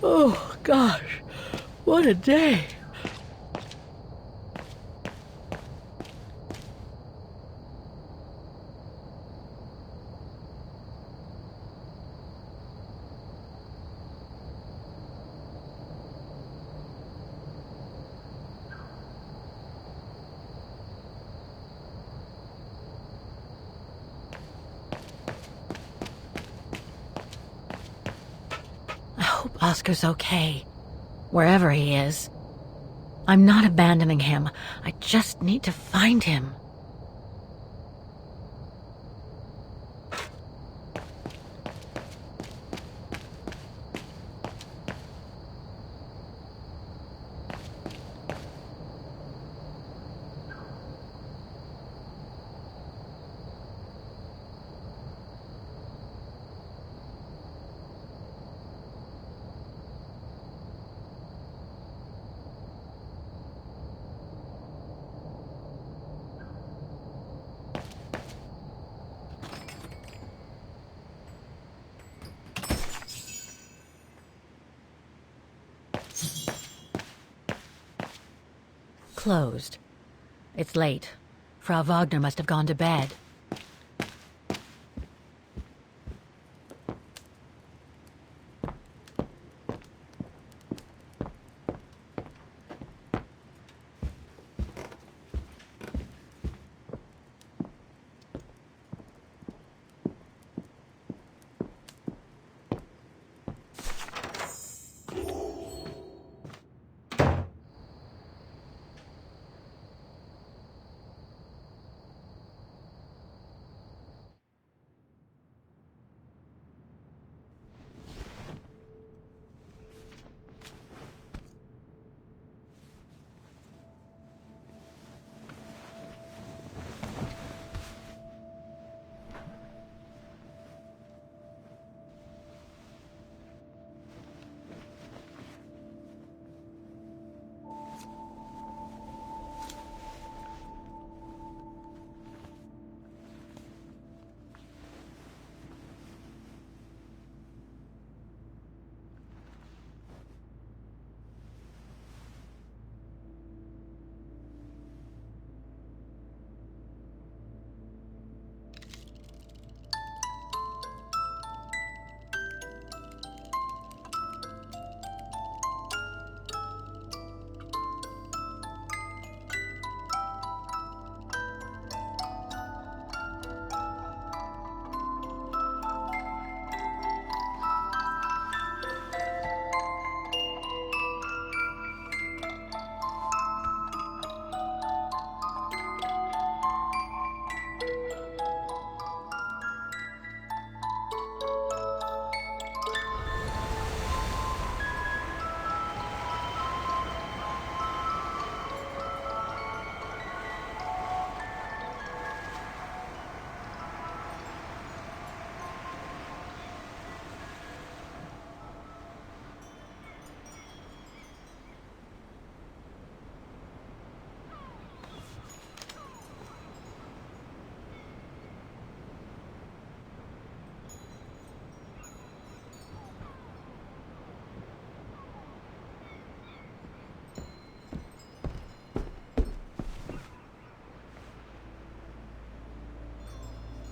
Oh, gosh. What a day. I hope Oscar's okay, wherever he is. I'm not abandoning him. I just need to find him. Closed. It's late. Frau Wagner must have gone to bed.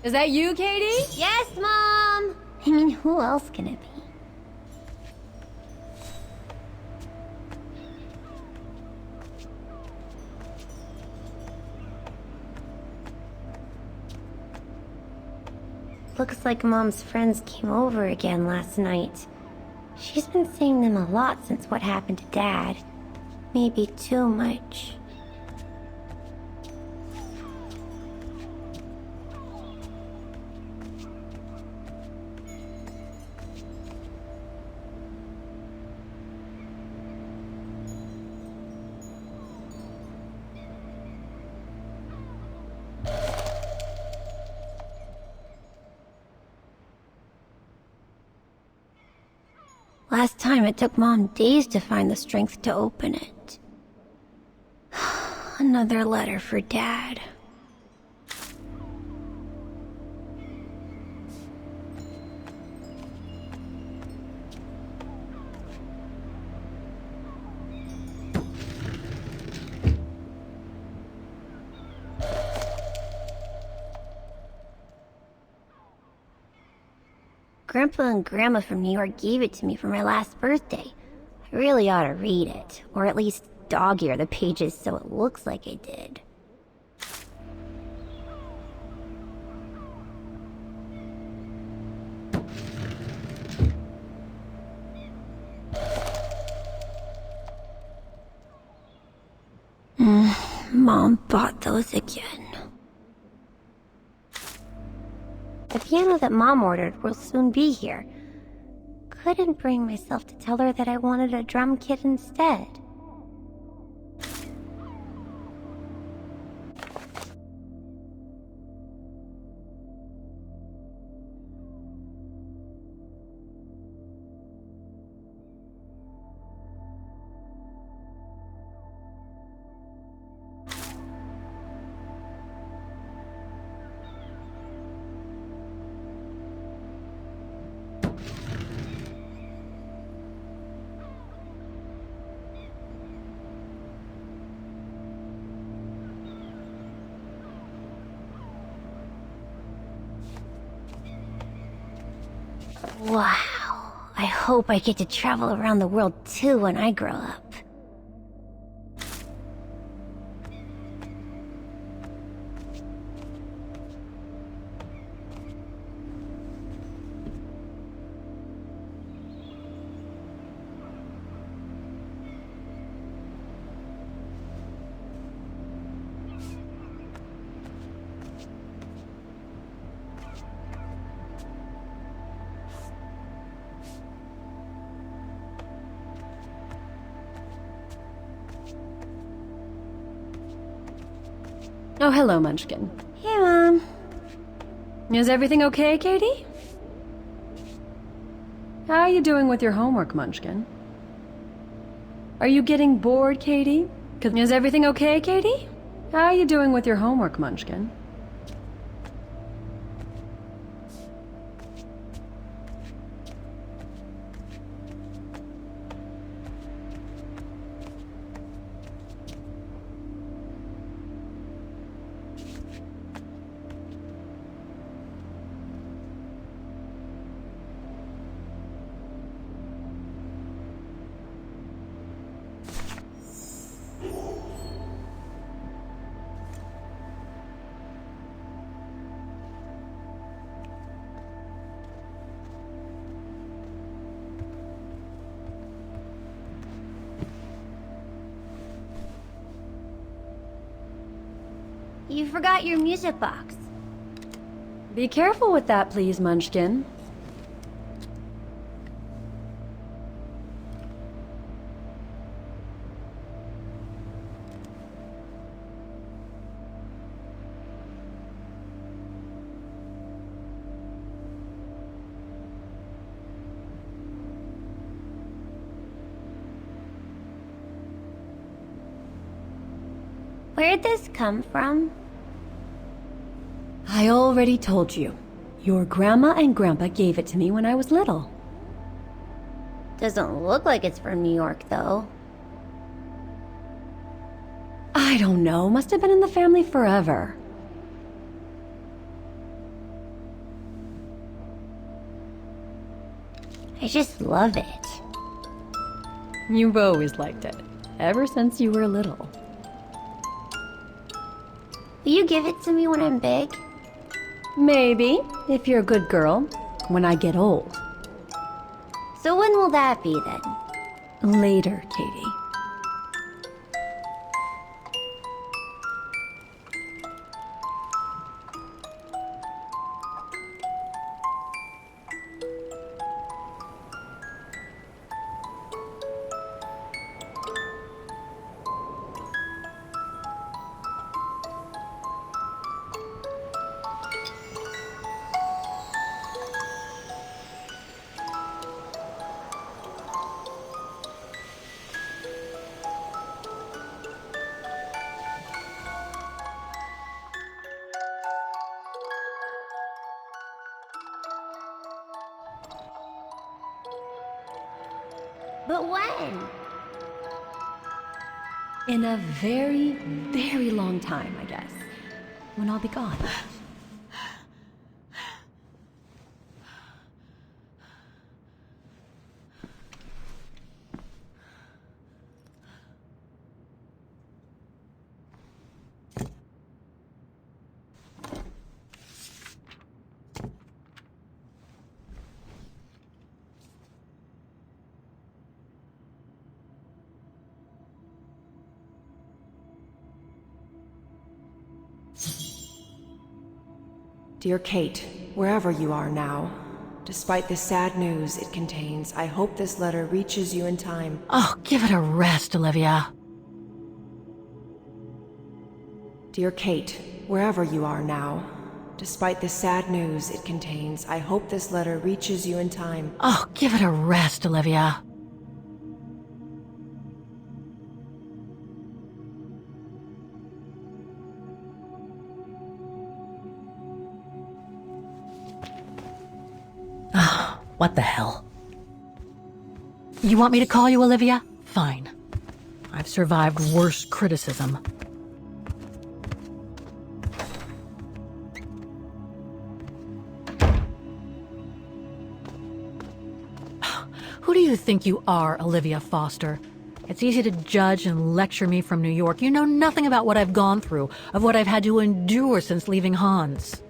Is that you, Katie? Yes, Mom! I mean, who else can it be? Looks like Mom's friends came over again last night. She's been seeing them a lot since what happened to Dad. Maybe too much. Last time it took Mom days to find the strength to open it. Another letter for Dad. Grandpa and Grandma from New York gave it to me for my last birthday. I really ought to read it, or at least dog-ear the pages so it looks like I did. Mom bought those again. The piano that Mom ordered will soon be here. Couldn't bring myself to tell her that I wanted a drum kit instead. Wow. I hope I get to travel around the world too when I grow up. Oh, hello, Munchkin. Hey, Mom. Is everything okay, Katie? How are you doing with your homework, Munchkin? Are you getting bored, Katie? Is everything okay, Katie? How are you doing with your homework, Munchkin? You forgot your music box. Be careful with that, please, Munchkin. Where'd this come from? I already told you. Your grandma and grandpa gave it to me when I was little. Doesn't look like it's from New York, though. I don't know. Must have been in the family forever. I just love it. You've always liked it. Ever since you were little. Will you give it to me when I'm big? Maybe, if you're a good girl, when I get old. So when will that be, then? Later, Katie. But when? In a very, very long time, I guess. When I'll be gone. Dear Kate, wherever you are now, despite the sad news it contains, I hope this letter reaches you in time. Oh, give it a rest, Olivia. Dear Kate, wherever you are now, despite the sad news it contains, I hope this letter reaches you in time. Oh, give it a rest, Olivia. Ah, what the hell? You want me to call you Olivia? Fine. I've survived worse criticism. Who do you think you are, Olivia Foster? It's easy to judge and lecture me from New York. You know nothing about what I've gone through, of what I've had to endure since leaving Hans.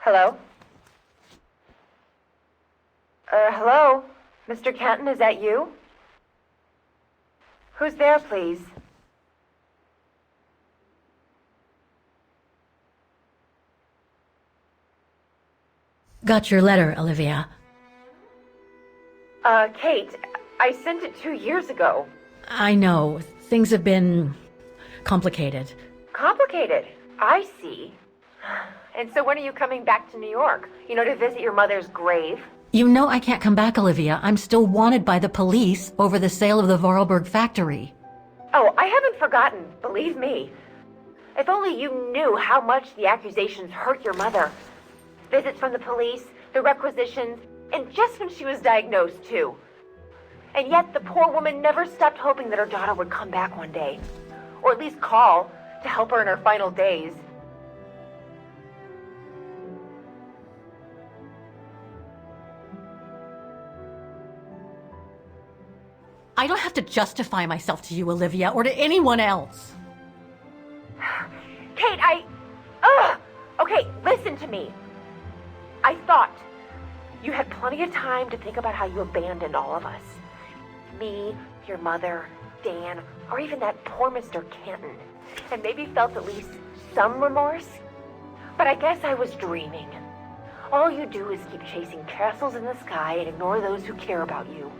Hello? Hello? Mr. Kenton, is that you? Who's there, please? Got your letter, Olivia. Kate, I sent it 2 years ago. I know. Things have been complicated. Complicated. I see. And so when are you coming back to New York? You know, to visit your mother's grave? You know I can't come back, Olivia. I'm still wanted by the police over the sale of the Vorarlberg factory. Oh, I haven't forgotten, believe me. If only you knew how much the accusations hurt your mother. Visits from the police, the requisitions, and just when she was diagnosed, too. And yet the poor woman never stopped hoping that her daughter would come back one day. Or at least call to help her in her final days. I don't have to justify myself to you, Olivia, or to anyone else. Kate, Okay, listen to me. I thought you had plenty of time to think about how you abandoned all of us. Me, your mother, Dan, or even that poor Mr. Kenton. And maybe felt at least some remorse. But I guess I was dreaming. All you do is keep chasing castles in the sky and ignore those who care about you.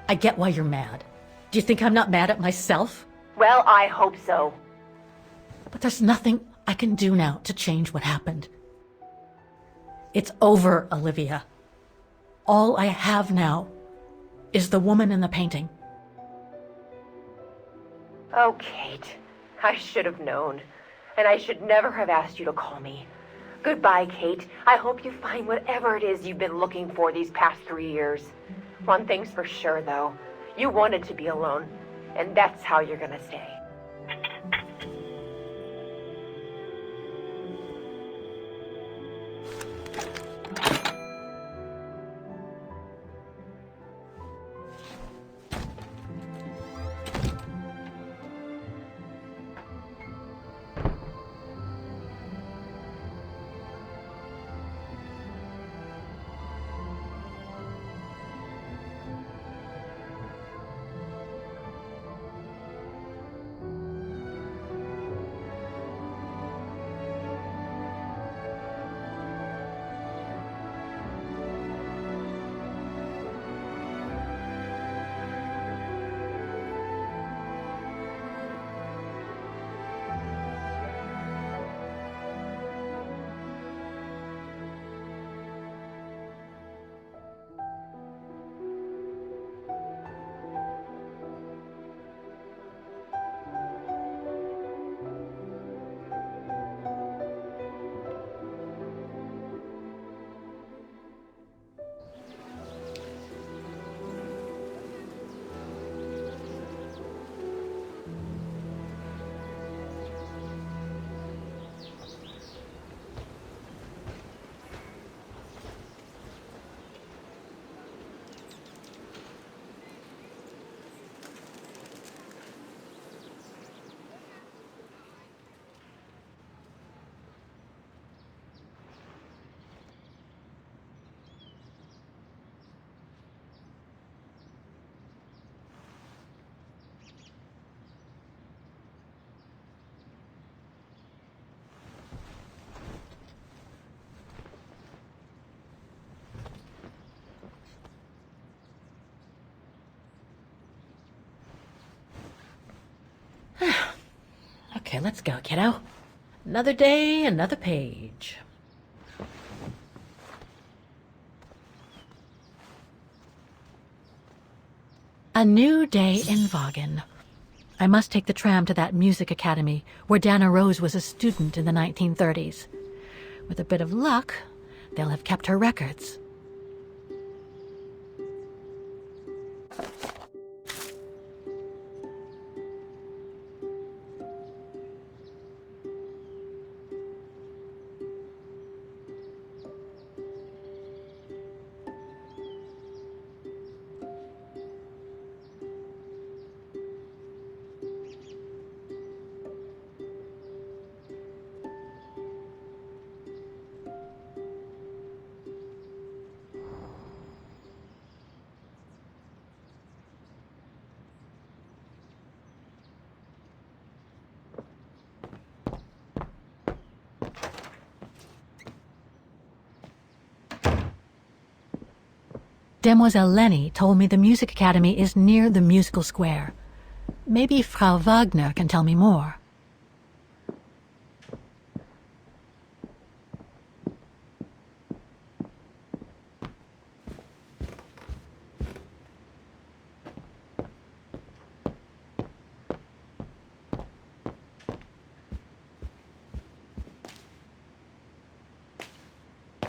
I get why you're mad. Do you think I'm not mad at myself? Well, I hope so. But there's nothing I can do now to change what happened. It's over, Olivia. All I have now is the woman in the painting. Oh, Kate, I should have known. And I should never have asked you to call me. Goodbye, Kate. I hope you find whatever it is you've been looking for these past 3 years. One thing's for sure, though. You wanted to be alone, and that's how you're gonna stay. Okay, let's go, kiddo. Another day, another page. A new day in Vaghen. I must take the tram to that music academy where Dana Roze was a student in the 1930s. With a bit of luck, they'll have kept her records. Demoiselle Lenny told me the music academy is near the musical square. Maybe Frau Wagner can tell me more.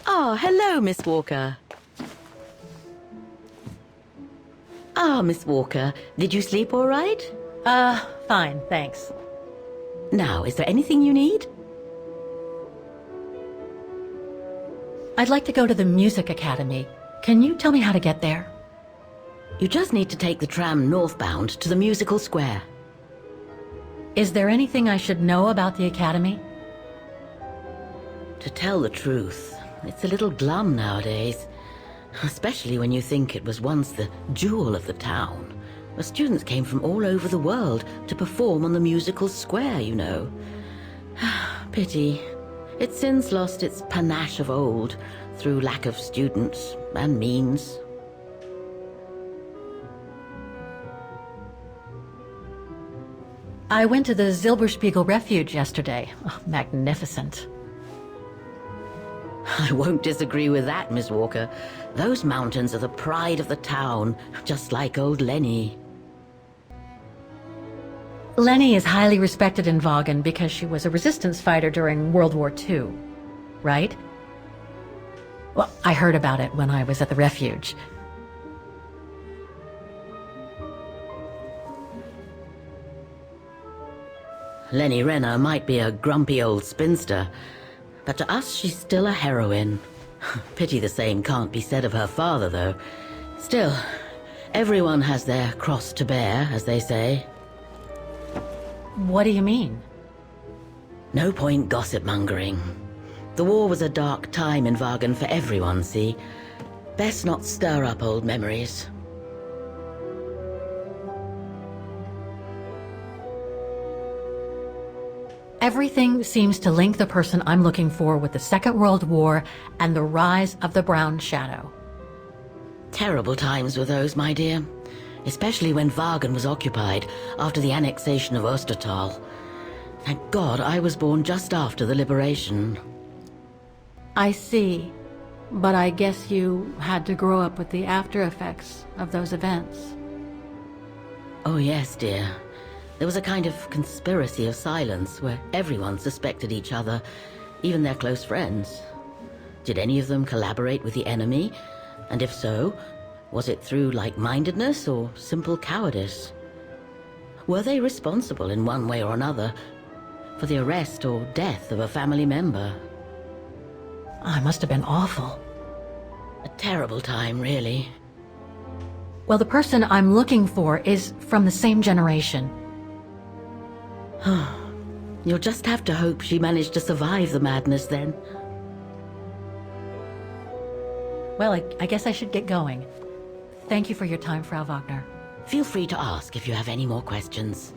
Oh, hello, Miss Walker. Miss Walker, did you sleep all right? Fine, thanks. Now, is there anything you need? I'd like to go to the music academy. Can you tell me how to get there? You just need to take the tram northbound to the musical square. Is there anything I should know about the academy? To tell the truth, it's a little glum nowadays. Especially when you think it was once the jewel of the town, where students came from all over the world to perform on the musical square, you know. Pity. It's since lost its panache of old through lack of students and means. I went to the Silberspiegel Refuge yesterday. Oh, magnificent. I won't disagree with that, Miss Walker. Those mountains are the pride of the town, just like old Lenny. Lenny is highly respected in Vaghen because she was a resistance fighter during World War II, right? Well, I heard about it when I was at the refuge. Lenny Renner might be a grumpy old spinster, but to us she's still a heroine. Pity the same can't be said of her father, though. Still, everyone has their cross to bear, as they say. What do you mean? No point gossip-mongering. The war was a dark time in Vaghen for everyone, see? Best not stir up old memories. Everything seems to link the person I'm looking for with the Second World War and the rise of the Brown Shadow. Terrible times were those, my dear. Especially when Vaghen was occupied after the annexation of Ostertal. Thank God I was born just after the liberation. I see. But I guess you had to grow up with the after effects of those events. Oh yes, dear. There was a kind of conspiracy of silence where everyone suspected each other, even their close friends. Did any of them collaborate with the enemy? And if so, was it through like-mindedness or simple cowardice? Were they responsible in one way or another for the arrest or death of a family member? Oh, it must have been awful. A terrible time, really. Well, the person I'm looking for is from the same generation. You'll just have to hope she managed to survive the madness then. Well, I guess I should get going. Thank you for your time, Frau Wagner. Feel free to ask if you have any more questions.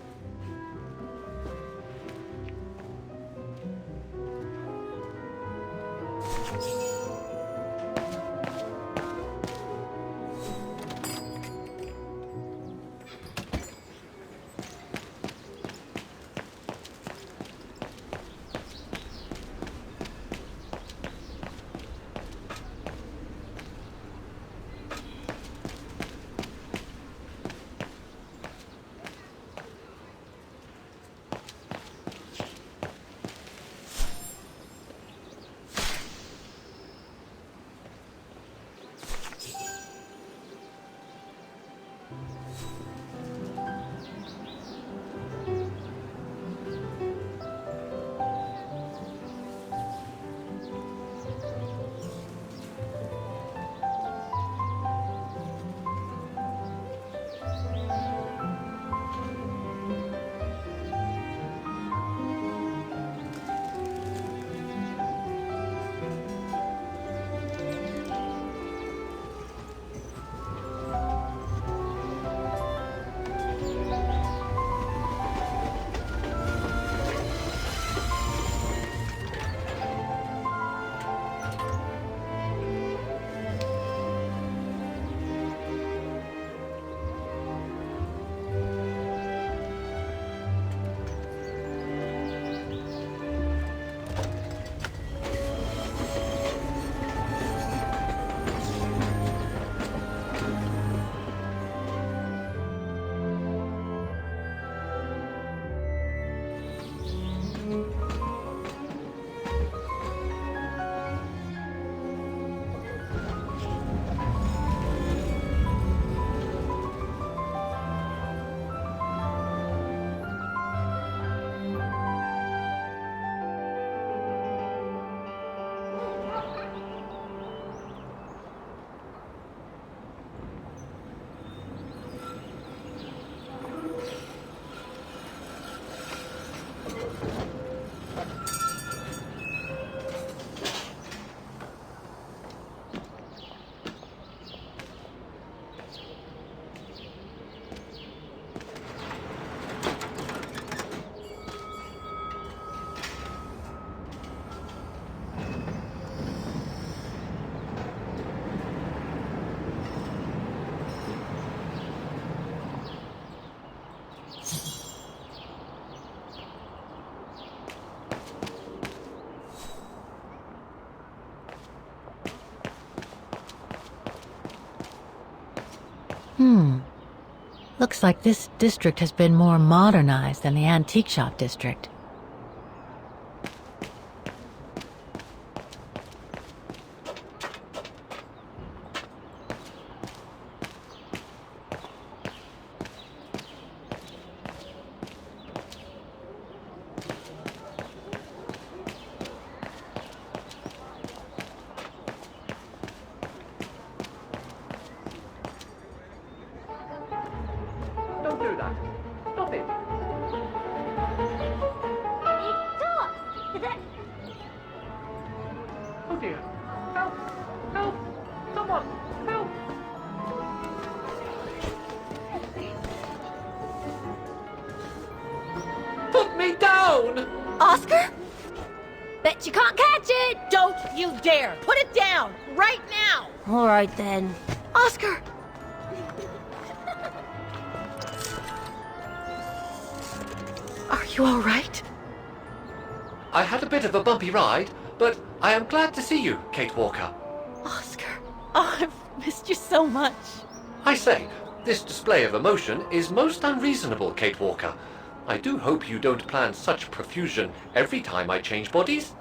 Looks like this district has been more modernized than the antique shop district. Don't do that. Stop it. Oh dear. Help! Help! Someone! Help! Put me down! Oscar? Bet you can't catch it! Don't you dare! Put it down! Right now! All right then. Oscar! Are you all right? I had a bit of a bumpy ride, but I am glad to see you, Kate Walker. Oscar. Oh, I've missed you so much. I say, this display of emotion is most unreasonable, Kate Walker. I do hope you don't plan such profusion every time I change bodies.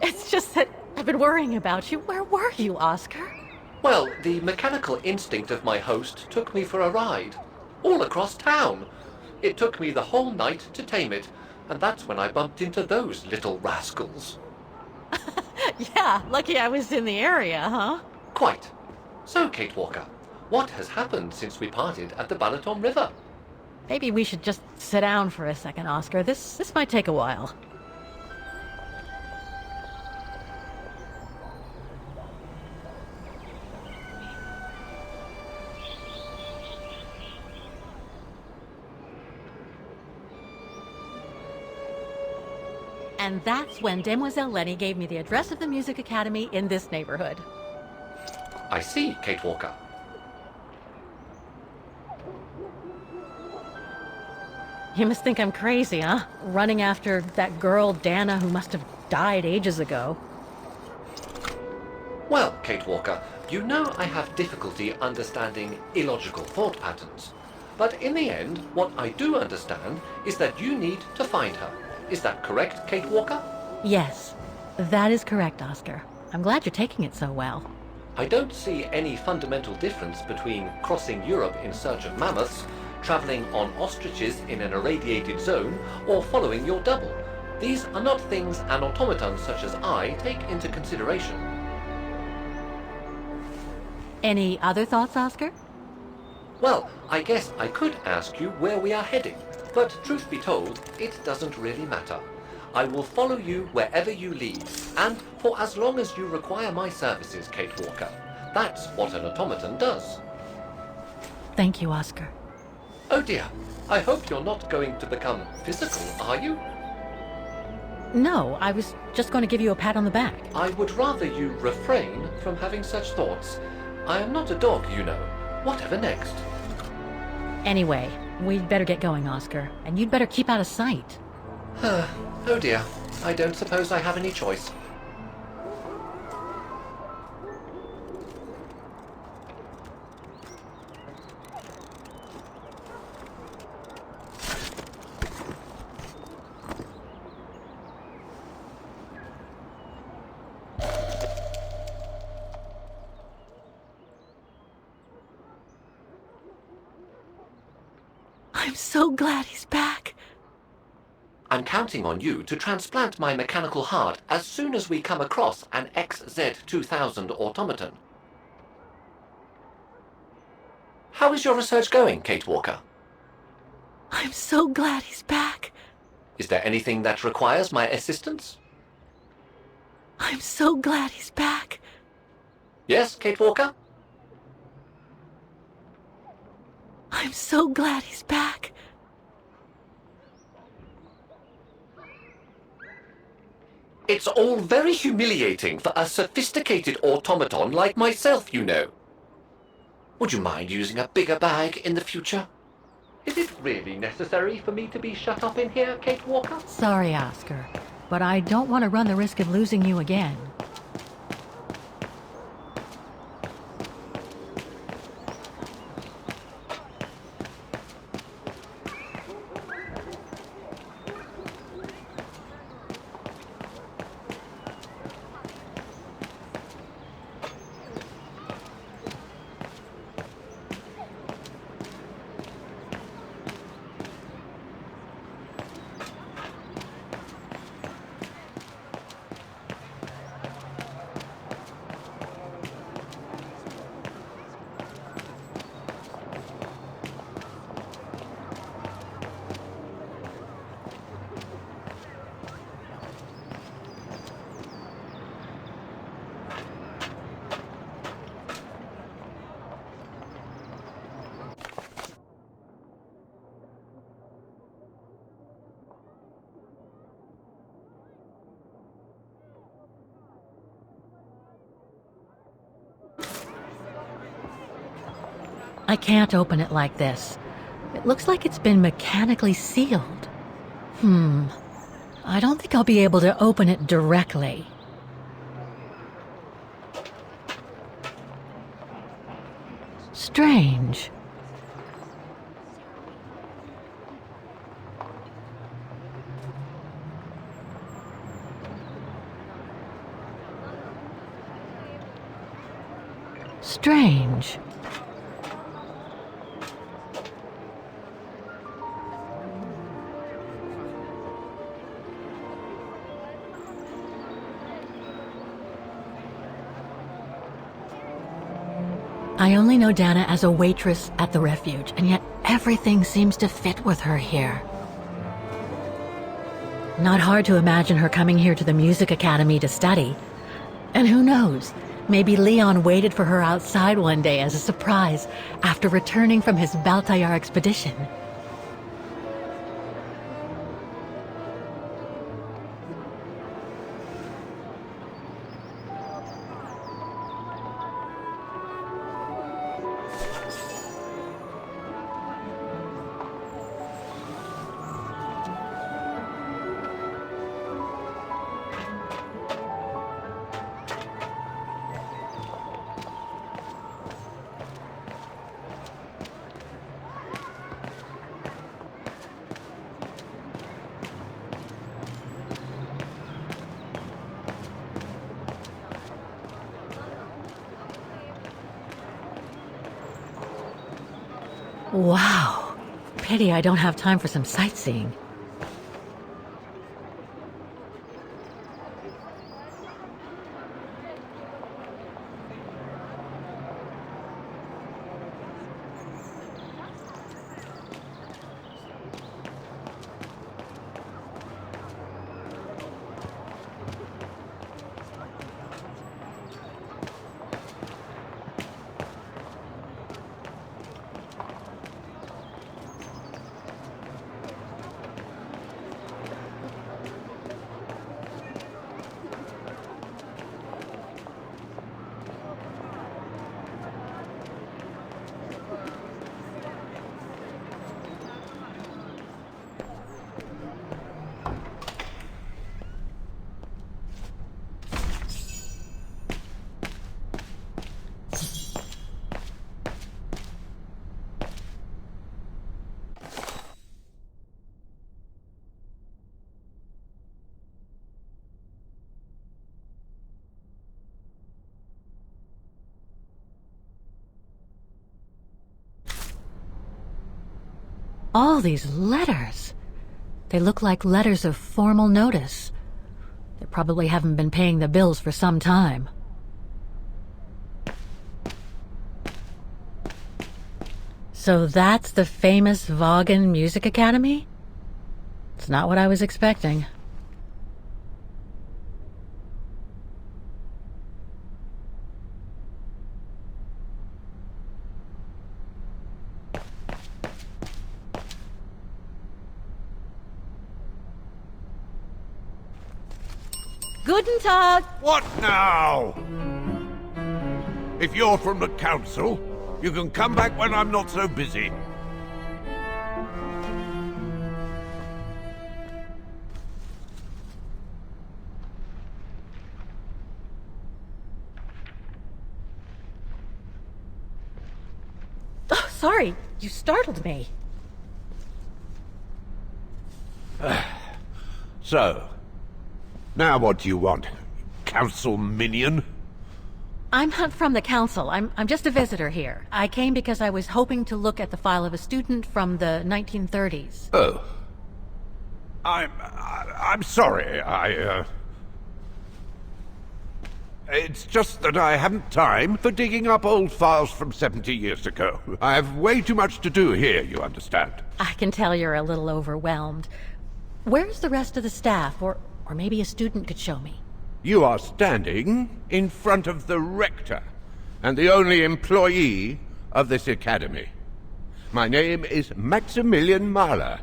It's just that I've been worrying about you. Where were you, Oscar? Well, the mechanical instinct of my host took me for a ride, all across town. It took me the whole night to tame it, and that's when I bumped into those little rascals. Yeah, lucky I was in the area, huh? Quite. So, Kate Walker, what has happened since we parted at the Balaton River? Maybe we should just sit down for a second, Oscar. This might take a while. And that's when Demoiselle Lenny gave me the address of the music academy in this neighborhood. I see, Kate Walker. You must think I'm crazy, huh? Running after that girl, Dana, who must have died ages ago. Well, Kate Walker, you know I have difficulty understanding illogical thought patterns. But in the end, what I do understand is that you need to find her. Is that correct, Kate Walker? Yes, that is correct, Oscar. I'm glad you're taking it so well. I don't see any fundamental difference between crossing Europe in search of mammoths, traveling on ostriches in an irradiated zone, or following your double. These are not things an automaton such as I take into consideration. Any other thoughts, Oscar? Well, I guess I could ask you where we are heading, but truth be told, it doesn't really matter. I will follow you wherever you lead, and for as long as you require my services, Kate Walker. That's what an automaton does. Thank you, Oscar. Oh dear, I hope you're not going to become physical, are you? No, I was just going to give you a pat on the back. I would rather you refrain from having such thoughts. I am not a dog, you know. Whatever next? Anyway, we'd better get going, Oscar, and you'd better keep out of sight. Oh dear, I don't suppose I have any choice. I'm so glad he's back. I'm counting on you to transplant my mechanical heart as soon as we come across an XZ2000 automaton. How is your research going, Kate Walker? I'm so glad he's back. Is there anything that requires my assistance? I'm so glad he's back. Yes, Kate Walker? I'm so glad he's back. It's all very humiliating for a sophisticated automaton like myself, you know. Would you mind using a bigger bag in the future? Is it really necessary for me to be shut up in here, Kate Walker? Sorry, Oscar, but I don't want to run the risk of losing you again. I can't open it like this. It looks like it's been mechanically sealed. I don't think I'll be able to open it directly. Strange. Strange. I only know Dana as a waitress at the refuge, and yet everything seems to fit with her here. Not hard to imagine her coming here to the music academy to study. And who knows, maybe Leon waited for her outside one day as a surprise after returning from his Baltayar expedition. Wow. Pity I don't have time for some sightseeing. All these letters. They look like letters of formal notice. They probably haven't been paying the bills for some time. So that's the famous Vaghen Music Academy? It's not what I was expecting. Guten Tag! What now? If you're from the council, you can come back when I'm not so busy. Oh, sorry, you startled me. So, now what do you want, council minion? I'm not from the council. I'm just a visitor here. I came because I was hoping to look at the file of a student from the 1930s. Oh. I'm sorry, It's just that I haven't time for digging up old files from 70 years ago. I have way too much to do here, you understand. I can tell you're a little overwhelmed. Where's the rest of the staff? Or maybe a student could show me. You are standing in front of the rector, and the only employee of this academy. My name is Maximilian Mahler,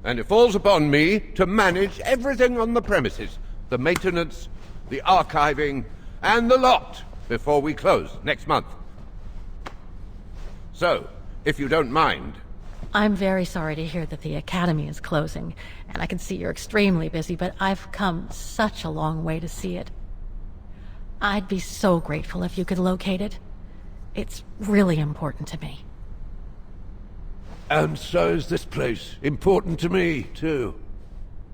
and it falls upon me to manage everything on the premises. The maintenance, the archiving, and the lot before we close next month. So, if you don't mind, I'm very sorry to hear that the Academy is closing, and I can see you're extremely busy, but I've come such a long way to see it. I'd be so grateful if you could locate it. It's really important to me. and so is this place important to me, too.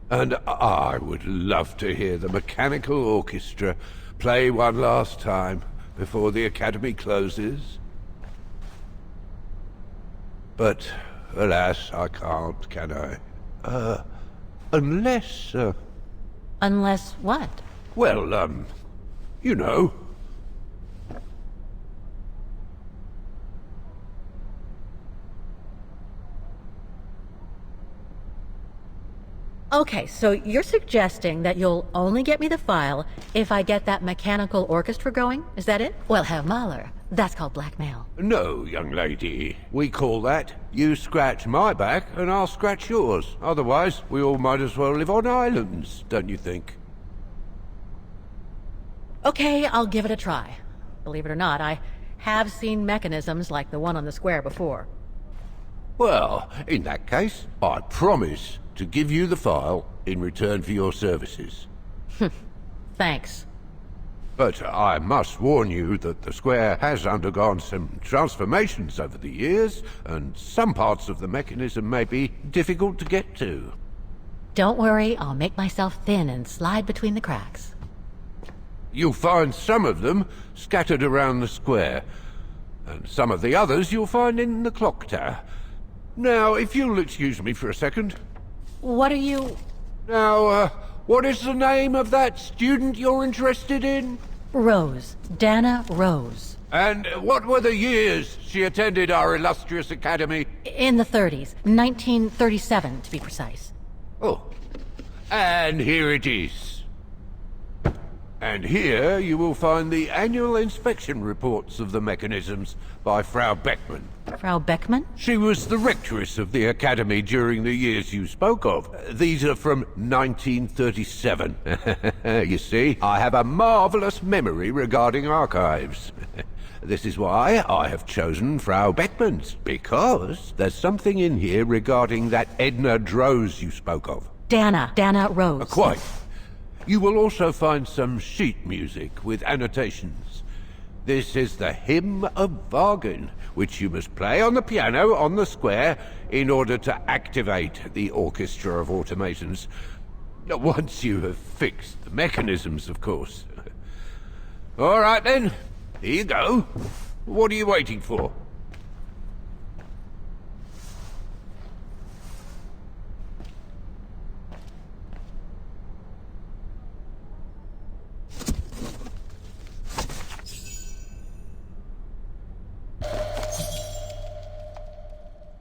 And I would love to hear the mechanical orchestra play one last time before the Academy closes. But, alas, I can't, can I? Unless, Unless what? well, you know. Okay, so you're suggesting that you'll only get me the file if I get that mechanical orchestra going? Is that it? Well, Herr Mahler, that's called blackmail. No, young lady. We call that, you scratch my back and I'll scratch yours. Otherwise, we all might as well live on islands, don't you think? Okay, I'll give it a try. Believe it or not, I have seen mechanisms like the one on the square before. Well, in that case, I promise to give you the file in return for your services. Thanks. But I must warn you that the square has undergone some transformations over the years, and some parts of the mechanism may be difficult to get to. Don't worry, I'll make myself thin and slide between the cracks. You'll find some of them scattered around the square, and some of the others you'll find in the clock tower. Now, if you'll excuse me for a second. What are you... Now, what is the name of that student you're interested in? Roze. Dana Roze. And what were the years she attended our illustrious academy? In the 30s. 1937, to be precise. Oh, and here it is. And here you will find the annual inspection reports of the mechanisms by Frau Beckmann. Frau Beckmann? She was the rectress of the academy during the years you spoke of. These are from 1937. You see, I have a marvelous memory regarding archives. This is why I have chosen Frau Beckmann's, because there's something in here regarding that Edna Droz you spoke of. Dana Roze. Quite. You will also find some sheet music with annotations. This is the Hymn of Vaghen, which you must play on the piano on the square in order to activate the Orchestra of Automatons. Once you have fixed the mechanisms, of course. All right then, here you go. What are you waiting for?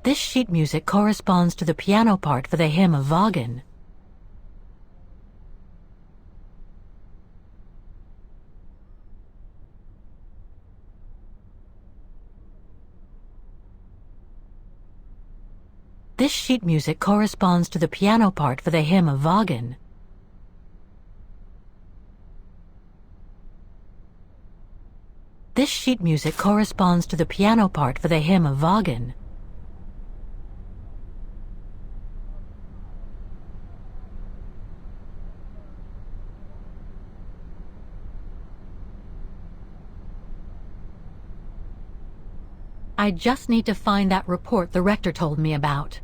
This sheet music corresponds to the piano part for the Hymn of Vaghen. This sheet music corresponds to the piano part for the Hymn of Vaghen. This sheet music corresponds to the piano part for the Hymn of Vaghen. I just need to find that report the rector told me about.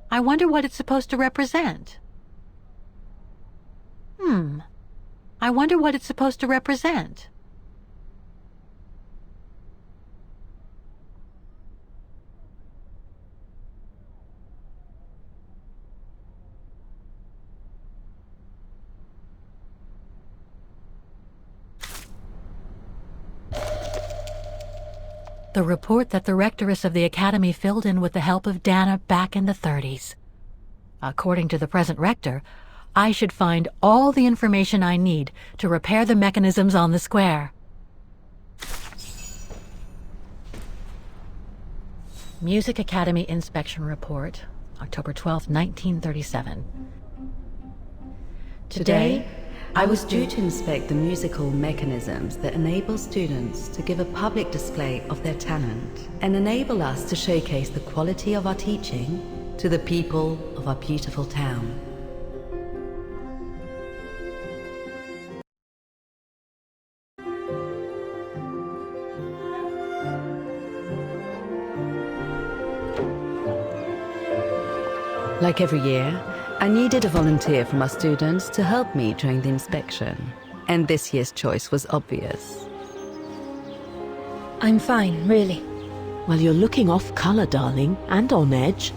I wonder what it's supposed to represent. I wonder what it's supposed to represent. The report that the rectoress of the academy filled in with the help of Dana back in the 30s. According to the present rector, I should find all the information I need to repair the mechanisms on the square. Music Academy Inspection Report, October 12th, 1937. Today, I was due to inspect the musical mechanisms that enable students to give a public display of their talent and enable us to showcase the quality of our teaching to the people of our beautiful town. Like every year, I needed a volunteer from our students to help me during the inspection, and this year's choice was obvious. I'm fine, really. Well, you're looking off color, darling, and on edge.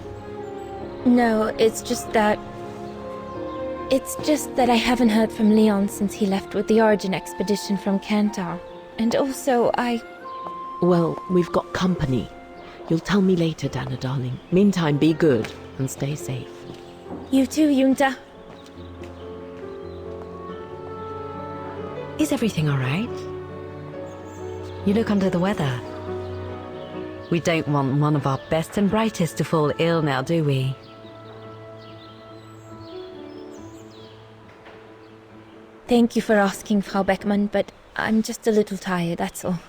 No, it's just that I haven't heard from Leon since he left with the Origin expedition from Kantar. And also, Well, we've got company. You'll tell me later, Dana, darling. Meantime, be good and stay safe. You too, Yunta. Is everything all right? You look under the weather. We don't want one of our best and brightest to fall ill now, do we? Thank you for asking, Frau Beckmann, but I'm just a little tired, that's all.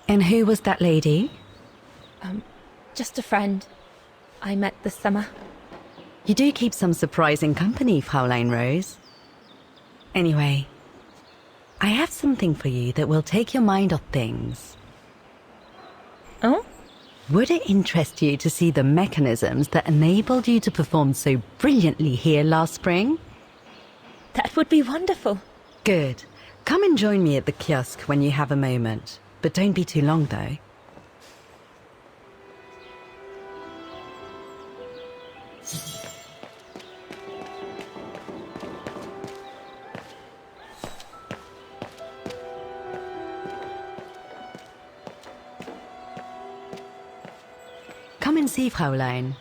And who was that lady? Just a friend I met this summer. You do keep some surprising company, Fraulein Roze. Anyway, I have something for you that will take your mind off things. Oh? Would it interest you to see the mechanisms that enabled you to perform so brilliantly here last spring? That would be wonderful. Good. Come and join me at the kiosk when you have a moment. But don't be too long, though. Come and see, Fraulein.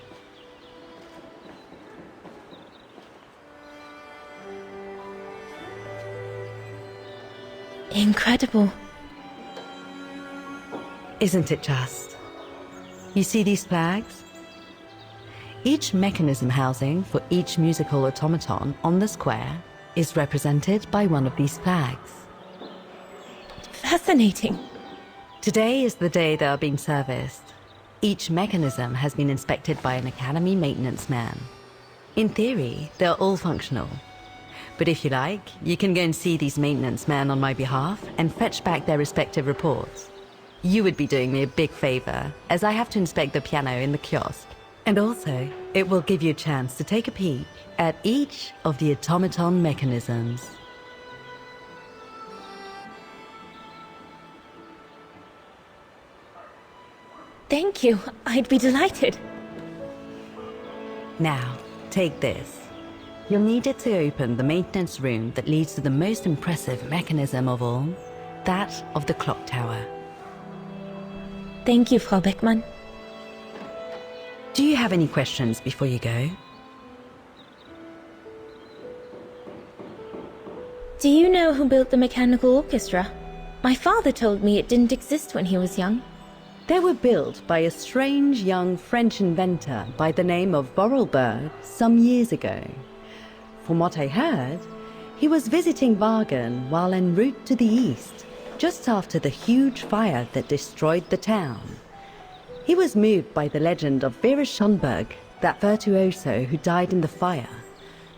Incredible. Isn't it just? You see these flags? Each mechanism housing for each musical automaton on the square is represented by one of these flags. Fascinating. Today is the day they are being serviced. Each mechanism has been inspected by an Academy maintenance man. In theory, they're all functional. But if you like, you can go and see these maintenance men on my behalf and fetch back their respective reports. You would be doing me a big favor, as I have to inspect the piano in the kiosk. And also, it will give you a chance to take a peek at each of the automaton mechanisms. Thank you. I'd be delighted. Now, take this. You'll need it to open the maintenance room that leads to the most impressive mechanism of all, that of the clock tower. Thank you, Frau Beckmann. Do you have any questions before you go? Do you know who built the mechanical orchestra? My father told me it didn't exist when he was young. They were built by a strange young French inventor by the name of Vorarlberg some years ago. From what I heard, he was visiting Vaghen while en route to the east, just after the huge fire that destroyed the town. He was moved by the legend of Vera Schönberg, that virtuoso who died in the fire,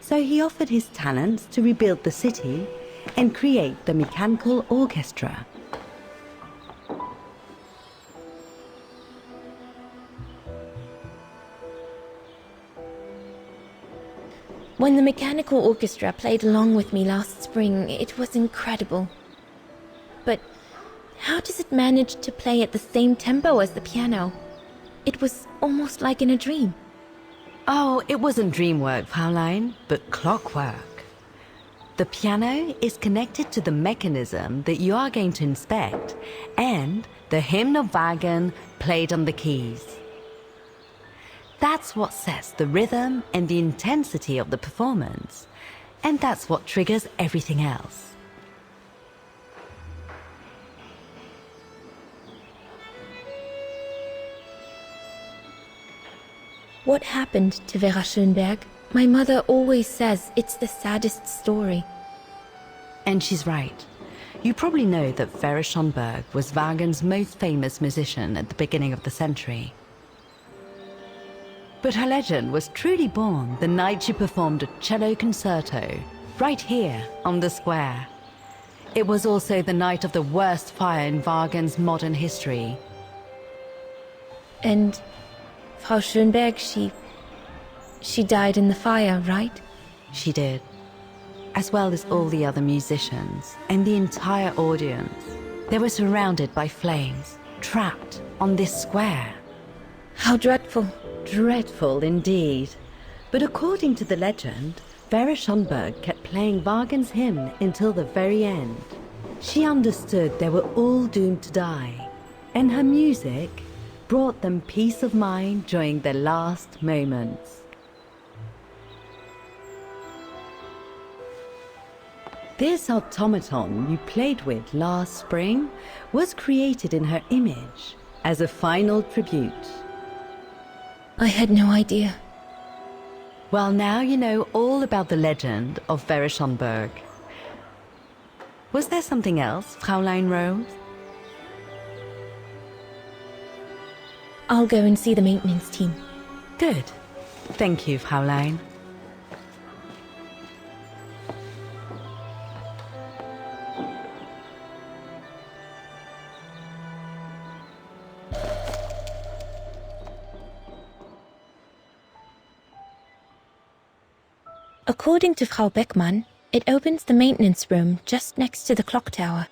so he offered his talents to rebuild the city and create the mechanical orchestra. When the mechanical orchestra played along with me last spring, it was incredible. But how does it manage to play at the same tempo as the piano? It was almost like in a dream. Oh, it wasn't dream work, Fraulein, but clockwork. The piano is connected to the mechanism that you are going to inspect, and the hymn of Vaghen played on the keys. That's what sets the rhythm and the intensity of the performance, and that's what triggers everything else. What happened to Vera Schönberg? My mother always says it's the saddest story. And she's right. You probably know that Vera Schönberg was Vaghen's most famous musician at the beginning of the century. But her legend was truly born the night she performed a cello concerto right here on the square. It was also the night of the worst fire in Vaghen's modern history. And Frau Schönberg, she died in the fire, right? She did. As well as all the other musicians and the entire audience. They were surrounded by flames, trapped on this square. How dreadful. Dreadful indeed. But according to the legend, Vera Schönberg kept playing Vaghen's hymn until the very end. She understood they were all doomed to die, and her music brought them peace of mind during their last moments. This automaton you played with last spring was created in her image as a final tribute. I had no idea. Well, now you know all about the legend of Vera Schönberg. Was there something else, Fräulein Roze? I'll go and see the maintenance team. Good. Thank you, Fräulein. According to Frau Beckmann, it opens the maintenance room just next to the clock tower.